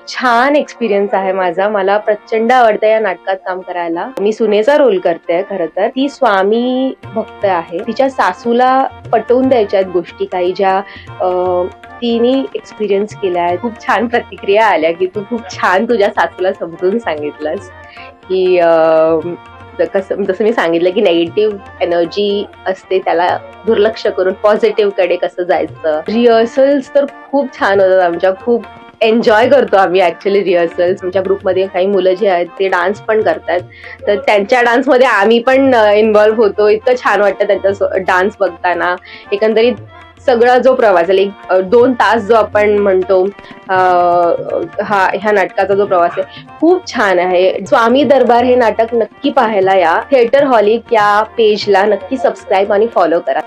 छान एक्सपिरियन्स आहे माझा. मला प्रचंड आवडतं या नाटकात काम करायला. मी सुनेचा रोल करते. खरं तर ती स्वामी भक्त आहे. तिच्या सासूला पटवून द्यायच्या आहेत गोष्टी काही ज्या तिने एक्सपिरियन्स केल्या आहेत. खूप छान प्रतिक्रिया आल्या की तू खूप छान तुझ्या सासूला समजून सांगितलंस की जसं मी सांगितलं की नेगेटिव्ह एनर्जी असते त्याला दुर्लक्ष करून पॉझिटिव्ह कडे कसं जायचं. रिहर्सल्स तर खूप छान होतात आमच्या. खूप एन्जॉय करतो आम्ही ऍक्च्युली रिहर्सल्स. आमच्या ग्रुपमध्ये काही मुलं जे आहेत ते डान्स पण करतात, तर त्यांच्या डान्समध्ये आम्ही पण इन्व्हॉल्व्ह होतो. इतकं छान वाटतं त्यांचा डान्स बघताना. एकंदरीत सगळा जो प्रवास आहे 2 तास जो आपण म्हणतो ह्या नाटकाचा जो प्रवास आहे खूप छान आहे. स्वामी दरबार हे नाटक नक्की पाहायला या. थिएटर हॉलिक या पेजला नक्की सबस्क्राईब आणि फॉलो करा.